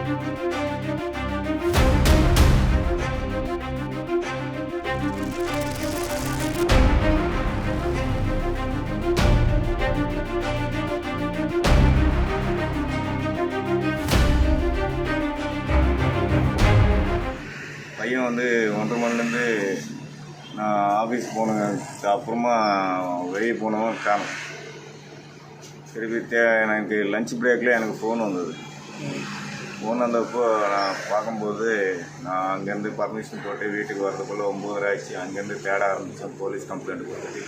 பையன் வந்து 1:30 மணிலேருந்து நான் ஆஃபீஸ் போனேங்க. அப்புறமா வெளியே போனவன் காணும். திருப்பி எனக்கு லஞ்ச் பிரேக்கில் எனக்கு ஃபோன் வந்தது. ஃபோன் வந்தப்போ நான் பார்க்கும்போது நான் அங்கேருந்து பர்மிஷன் போட்டு வீட்டுக்கு வரதுக்குள்ளே 9:30 ஆச்சு. அங்கேருந்து தேட ஆரம்பித்தேன். போலீஸ் கம்ப்ளைண்ட் கொடுத்துட்டு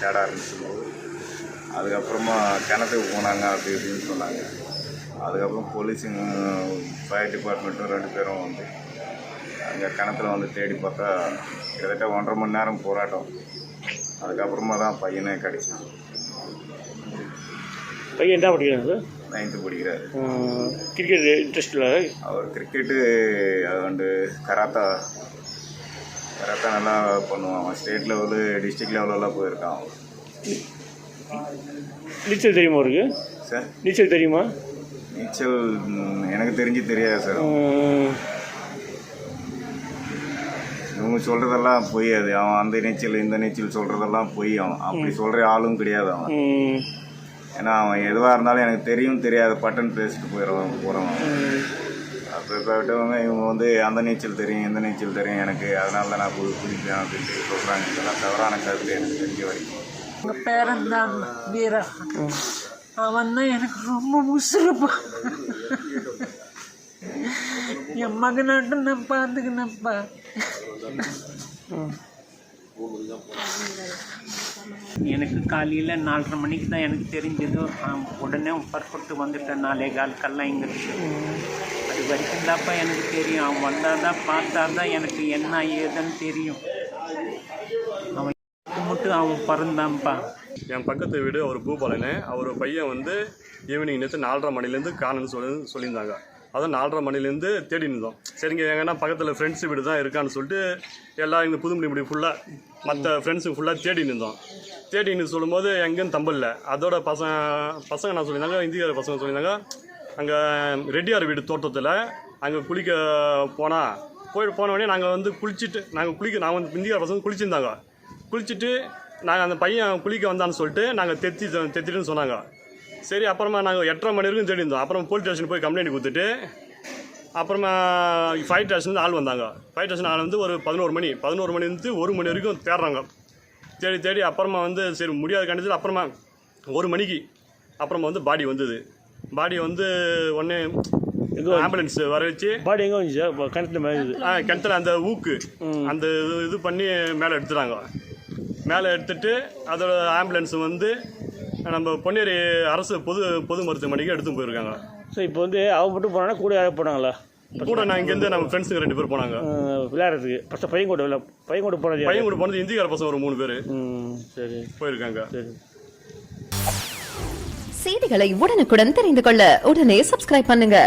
தேட ஆரம்பிச்சும்போது அதுக்கப்புறமா கிணத்துக்கு போனாங்க அப்படி இப்படின்னு சொன்னாங்க. அதுக்கப்புறம் போலீஸுங்க ஃபயர் டிபார்ட்மெண்ட்டும் 2 பேரும் வந்து அங்கே கிணத்துல வந்து தேடி பார்த்தா கிட்டத்தட்ட 1.5 மணி நேரம் போராட்டம். அதுக்கப்புறமா தான் பையனே கிடைச்சான். பையன் என்ன படிக்கிறாங்க சார்? 9th படிக்கிறாரு. கிரிக்கெட் இன்ட்ரெஸ்ட் இல்லை அவர்? கிரிக்கெட்டு அண்டு கராத்தா நல்லா பண்ணுவான். ஸ்டேட் லெவலு டிஸ்ட்ரிக்ட் லெவலெல்லாம் போயிருக்கான். நீச்சல் தெரியுமா அவருக்கு? சார் நீச்சல் தெரியுமா? நீச்சல் எனக்கு தெரியாது சார். இவங்க சொல்கிறதெல்லாம் பொய். அது அவன் அந்த நீச்சல் இந்த நீச்சல் சொல்கிறதெல்லாம் பொய். அவன் அப்படி சொல்கிற ஆளும் கிடையாது அவன். ஏன்னா அவன் எதுவாக இருந்தாலும் எனக்கு தெரியாத பட்டன் பேசிட்டு போகிறவன். அப்படிப்பட்டவங்க இவங்க வந்து அந்த நீச்சல் தெரியும் இந்த நீச்சல் தெரியும் எனக்கு, அதனால தான் நான் குளிப்பேன் அப்படின்ட்டு சொல்கிறாங்க. இதெல்லாம் தவறான கருத்து எனக்கு தெரிஞ்ச வரைக்கும். எங்கள் பேரன் தான் வீரா. அவன் தான் எனக்கு ரொம்ப முசுறுப்பா. என் மகனாட்டும் நான் பார்த்துக்கினப்பா. எனக்கு காலையில் 4:30 மணிக்கு தான் எனக்கு தெரிஞ்சது. உடனே பர்ஃபெக்ட் வந்துட்டேன். 4:15 இங்கே. அது வரைக்கும் தான்ப்பா எனக்கு தெரியும். அவன் வந்தால் தான் பார்த்தா தான் எனக்கு என்ன ஏதுன்னு தெரியும். அவன் மட்டும் அவன் பிறந்தான்ப்பா. என் பக்கத்து வீடு அவர் பூபாலனு. அவர் பையன் வந்து ஈவினிங் நேற்று 4:30 மணிலேருந்து காணுன்னு சொல்லியிருந்தாங்க. அதான் 4:30 மணிலேருந்து தேடி இருந்தோம். சரிங்க எங்கன்னா பக்கத்தில் ஃப்ரெண்ட்ஸ் வீடு தான் இருக்கான்னு சொல்லிட்டு எல்லாம் இங்கே புதுமணி ஃபுல்லாக மற்ற ஃப்ரெண்ட்ஸுக்கு ஃபுல்லாக தேடி இருந்தோம். சொல்லும்போது எங்கேயும் தம்பல்ல. அதோட பசங்க நான் சொல்லியிருந்தாங்க, இந்தியாவில் பசங்க சொல்லியிருந்தாங்க, அங்கே ரெட்டியார் வீடு தோட்டத்தில் அங்கே குளிக்க போனோடனே நாங்கள் வந்து குளிச்சுட்டு நான் வந்து இந்தியாவில் பசங்க குளிச்சுருந்தாங்க. குளிச்சுட்டு நாங்கள் அந்த பையன் குளிக்க வந்தான்னு சொல்லிட்டு நாங்கள் தெத்திட்டுன்னு சொன்னாங்க. சரி அப்புறமா நாங்கள் 8:30 மணி வரைக்கும் தேடி இருந்தோம். அப்புறம் போலீஸ் ஸ்டேஷன் போய் கம்ப்ளைண்ட் கொடுத்துட்டு அப்புறமா ஃபயர் ஸ்டேஷன் ஆள் வந்தாங்க. ஃபயர் ஸ்டேஷன் ஆள் வந்து ஒரு 11 மணிலேருந்து 1 மணி வரைக்கும் தேடுறாங்க. தேடி அப்புறமா வந்து சரி முடியாத கண்டிச்சு அப்புறமா 1 மணிக்கு அப்புறமா வந்து பாடி வந்தது. பாடி வந்து உடனே ஆம்புலன்ஸ் வர வச்சு பாடி எங்கே வந்துச்சு? கிணத்துல அந்த ஊக்கு அந்த இது பண்ணி மேலே எடுத்துட்டாங்க. மேலே எடுத்துட்டு அதோட ஆம்புலன்ஸ் வந்து நம்ம பொன்னேரி அரசு பொது மருத்துவமனைக்கு எடுத்து போயிருக்காங்க. ஸோ இப்போ வந்து அவங்க மட்டும் போனாங்கன்னா கூட யாரும் போனாங்களா? கூட நான் இங்கேருந்து நம்ம ஃப்ரெண்ட்ஸுங்க 2 பேர் போனாங்க விளையாடுறதுக்கு. ஃபஸ்ட்டு பையன் கூட போனது இந்தியார பசங்க ஒரு 3 பேர் சரி போயிருக்காங்க. சரி. செய்திகளை உடனுக்குடன் தெரிந்து கொள்ள உடனே சப்ஸ்கிரைப் பண்ணுங்க.